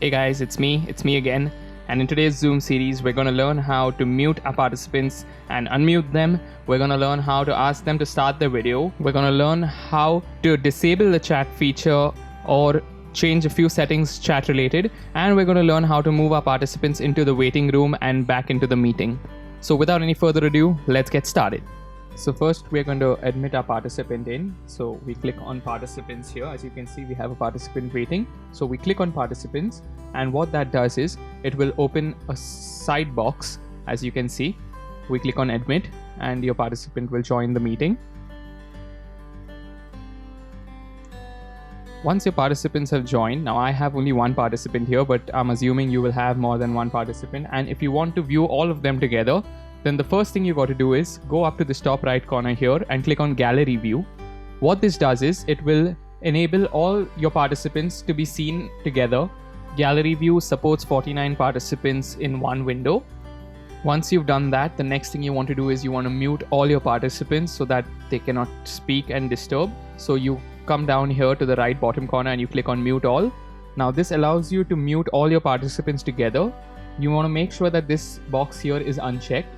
Hey guys, it's me again. And in today's Zoom series, we're going to learn how to mute our participants and unmute them. We're going to learn how to ask them to start their video. We're going to learn how to disable the chat feature or change a few settings chat related. And we're going to learn how to move our participants into the waiting room and back into the meeting. So without any further ado, let's get started. So first we're going to admit our participant in. So we click on participants here. As you can see, we have a participant waiting. So we click on participants, and what that does is it will open a side box. As you can see, we click on admit and your participant will join the meeting. Once your participants have joined, now I have only one participant here, but I'm assuming you will have more than one participant. And if you want to view all of them together, then the first thing you got to do is go up to this top right corner here and click on gallery view. What this does is it will enable all your participants to be seen together. Gallery view supports 49 participants in one window. Once you've done that, the next thing you want to do is you want to mute all your participants so that they cannot speak and disturb. So you come down here to the right bottom corner and you click on mute all. Now this allows you to mute all your participants together. You want to make sure that this box here is unchecked.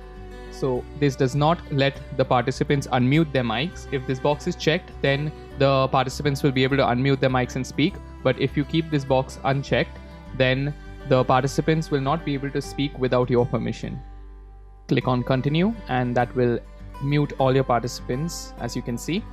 So this does not let the participants unmute their mics. If this box is checked, then the participants will be able to unmute their mics and speak. But if you keep this box unchecked, then the participants will not be able to speak without your permission. Click on continue and that will mute all your participants, as you can see.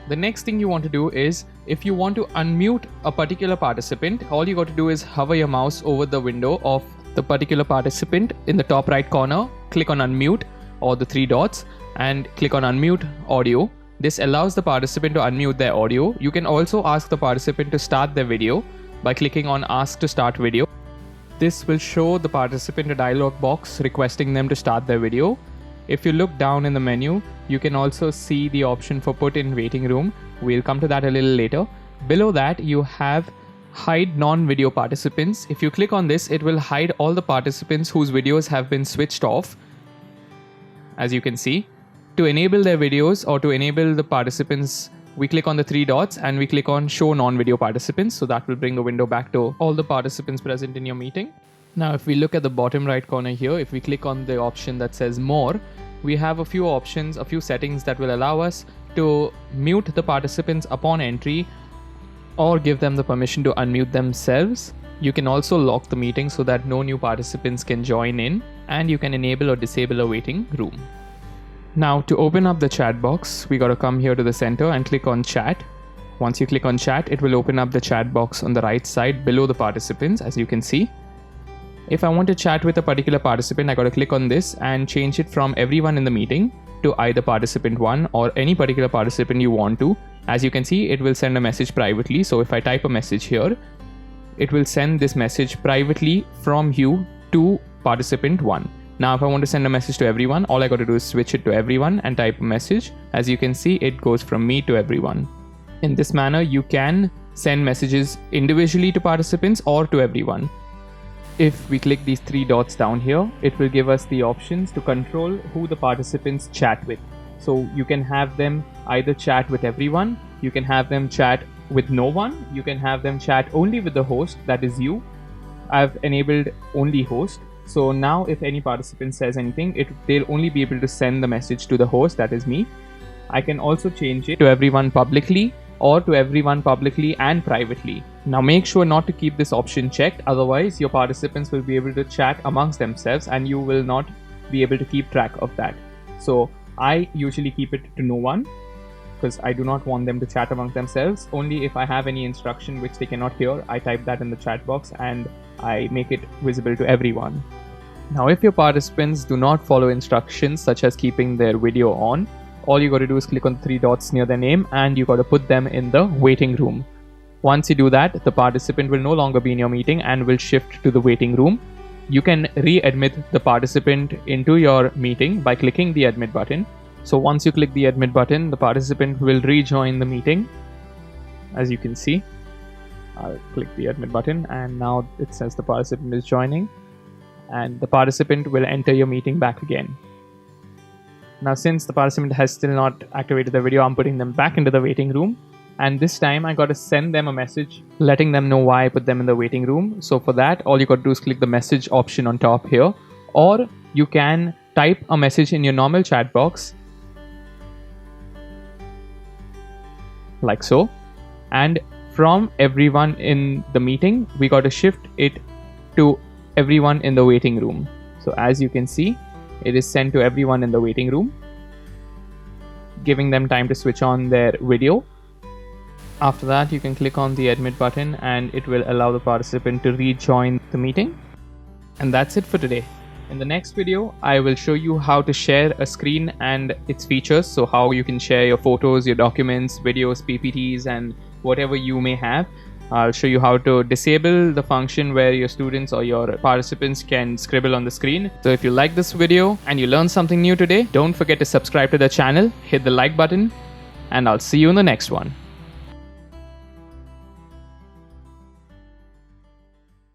The next thing you want to do is, if you want to unmute a particular participant, all you got to do is hover your mouse over the window of the particular participant in the top right corner, click on unmute or the three dots and click on unmute audio. This allows the participant to unmute their audio. You can also ask the participant to start their video by clicking on ask to start video. This will show the participant a dialog box requesting them to start their video. If you look down in the menu, you can also see the option for put in waiting room. We'll come to that a little later. Below that, you have hide non-video participants. If you click on this, it will hide all the participants whose videos have been switched off. As you can see, to enable their videos or to enable the participants, we click on the three dots and we click on show non-video participants. So that will bring the window back to all the participants present in your meeting. Now, if we look at the bottom right corner here, if we click on the option that says more, we have a few options, a few settings that will allow us to mute the participants upon entry or give them the permission to unmute themselves. You can also lock the meeting so that no new participants can join in, and you can enable or disable a waiting room. Now, to open up the chat box, we got to come here to the center and click on chat. Once you click on chat, it will open up the chat box on the right side below the participants, as you can see. If I want to chat with a particular participant, I got to click on this and change it from everyone in the meeting to either participant 1 or any particular participant you want to. As you can see, it will send a message privately. So if I type a message here, it will send this message privately from you to participant 1. Now, if I want to send a message to everyone, all I got to do is switch it to everyone and type a message. As you can see, it goes from me to everyone. In this manner, you can send messages individually to participants or to everyone. If we click these three dots down here, it will give us the options to control who the participants chat with. So you can have them either chat with everyone, you can have them chat with no one, you can have them chat only with the host, that is you. I've enabled only host. So now if any participant says anything, they'll only be able to send the message to the host, that is me. I can also change it to everyone publicly or to everyone publicly and privately. Now make sure not to keep this option checked, otherwise your participants will be able to chat amongst themselves and you will not be able to keep track of that. So I usually keep it to no one because I do not want them to chat amongst themselves. Only if I have any instruction which they cannot hear, I type that in the chat box and I make it visible to everyone. Now, if your participants do not follow instructions such as keeping their video on, all you got to do is click on the three dots near their name and you got to put them in the waiting room. Once you do that, the participant will no longer be in your meeting and will shift to the waiting room. You can re-admit the participant into your meeting by clicking the admit button. So once you click the admit button, the participant will rejoin the meeting. As you can see, I'll click the admit button and now it says the participant is joining and the participant will enter your meeting back again. Now, since the participant has still not activated the video, I'm putting them back into the waiting room. And this time I got to send them a message letting them know why I put them in the waiting room. So for that, all you got to do is click the message option on top here, or you can type a message in your normal chat box like so. And from everyone in the meeting, we got to shift it to everyone in the waiting room. So as you can see, it is sent to everyone in the waiting room, giving them time to switch on their video. After that, you can click on the admit button and it will allow the participant to rejoin the meeting. And that's it for today. In the next video, I will show you how to share a screen and its features. So how you can share your photos, your documents, videos, PPTs, and whatever you may have. I'll show you how to disable the function where your students or your participants can scribble on the screen. So if you like this video and you learned something new today, don't forget to subscribe to the channel, hit the like button, and I'll see you in the next one.